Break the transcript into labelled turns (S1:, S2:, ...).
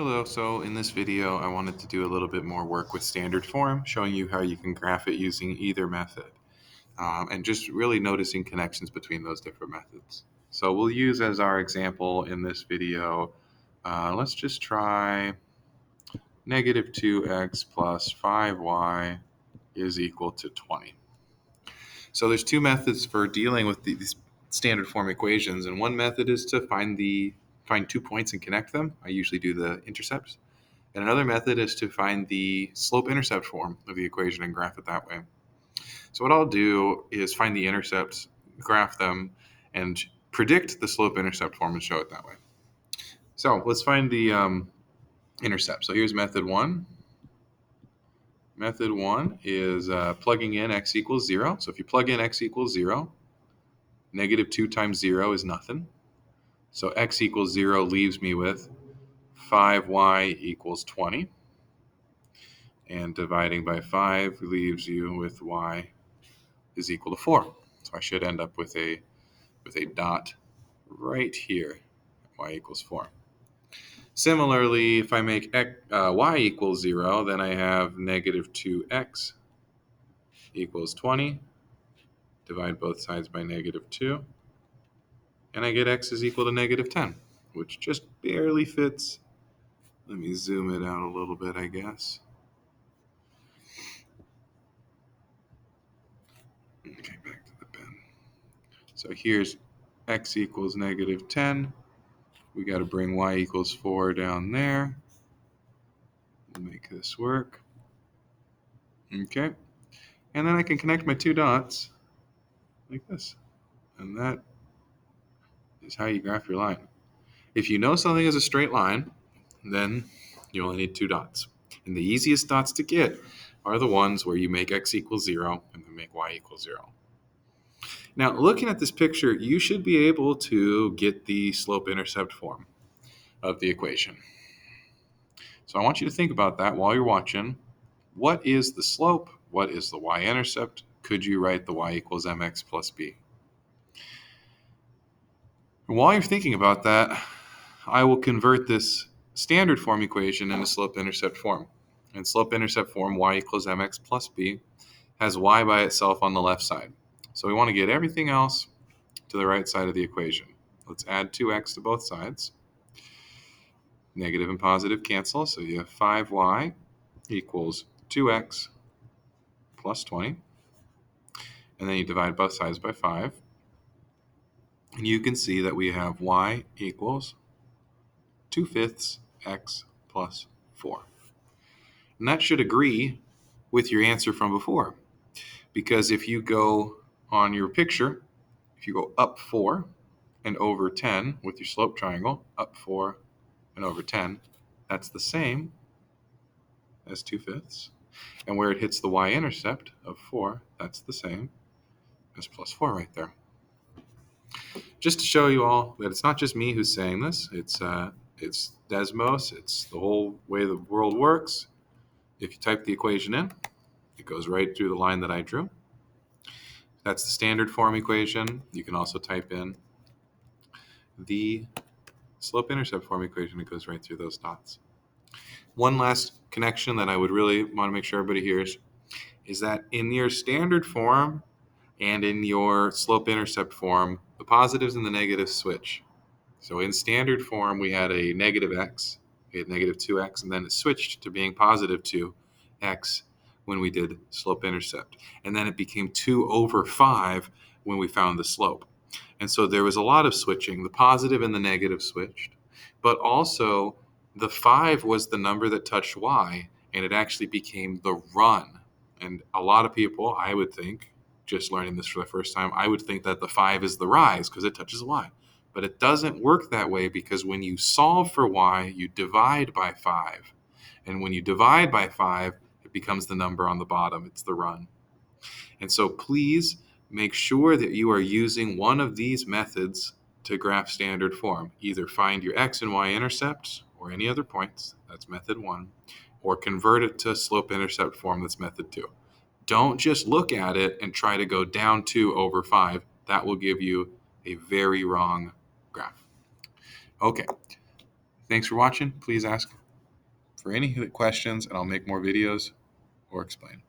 S1: Hello, so in this video I wanted to do a little bit more work with standard form, showing you how you can graph it using either method, and just really noticing connections between those different methods. So we'll use as our example in this video, let's just try negative 2x plus 5y is equal to 20. So there's two methods for dealing with these standard form equations, and one method is to find 2 points and connect them. I usually do the intercepts. And another method is to find the slope-intercept form of the equation and graph it that way. So what I'll do is find the intercepts, graph them, and predict the slope-intercept form and show it that way. So let's find the intercept. So here's method one. Method one is plugging in x equals 0. So if you plug in x equals 0, negative 2 times 0 is nothing. So x equals 0 leaves me with 5y equals 20. And dividing by 5 leaves you with y is equal to 4. So I should end up with a dot right here, y equals 4. Similarly, if I make y equals 0, then I have negative 2x equals 20. Divide both sides by negative 2. And I get x is equal to negative 10, which just barely fits. Let me zoom it out a little bit, I guess. Okay, back to the pen. So here's x equals negative 10. We got to bring y equals 4 down there. Make this work. Okay. And then I can connect my two dots like this. And that is how you graph your line. If you know something is a straight line, then you only need two dots. And the easiest dots to get are the ones where you make x equals 0 and then make y equals 0. Now, looking at this picture, you should be able to get the slope-intercept form of the equation. So I want you to think about that while you're watching. What is the slope? What is the y-intercept? Could you write the y equals mx plus b? And while you're thinking about that, I will convert this standard form equation into slope-intercept form. In slope-intercept form, y equals mx plus b has y by itself on the left side. So we want to get everything else to the right side of the equation. Let's add 2x to both sides. Negative and positive cancel, so you have 5y equals 2x plus 20. And then you divide both sides by 5. And you can see that we have y equals 2/5 x plus 4. And that should agree with your answer from before. Because if you go on your picture, if you go up 4 and over 10 with your slope triangle, up 4 and over 10, that's the same as 2/5. And where it hits the y-intercept of 4, that's the same as plus 4 right there. Just to show you all that it's not just me who's saying this, it's Desmos, it's the whole way the world works. If you type the equation in, it goes right through the line that I drew. That's the standard form equation. You can also type in the slope-intercept form equation. It goes right through those dots. One last connection that I would really want to make sure everybody hears is that in your standard form and in your slope-intercept form, the positives and the negatives switch. So in standard form, we had a negative x, we had negative 2x, and then it switched to being positive 2x when we did slope-intercept. And then it became 2 over 5 when we found the slope. And so there was a lot of switching. The positive and the negative switched. But also, the 5 was the number that touched y, and it actually became the run. And a lot of people, I would think, just learning this for the first time, I would think that the 5 is the rise because it touches y. But it doesn't work that way because when you solve for y, you divide by 5. And when you divide by 5, it becomes the number on the bottom. It's the run. And so please make sure that you are using one of these methods to graph standard form. Either find your x and y intercepts or any other points, that's method 1, or convert it to slope-intercept form, that's method 2. Don't just look at it and try to go down 2 over 5. That will give you a very wrong graph. Okay, thanks for watching. Please ask for any questions, and I'll make more videos or explain.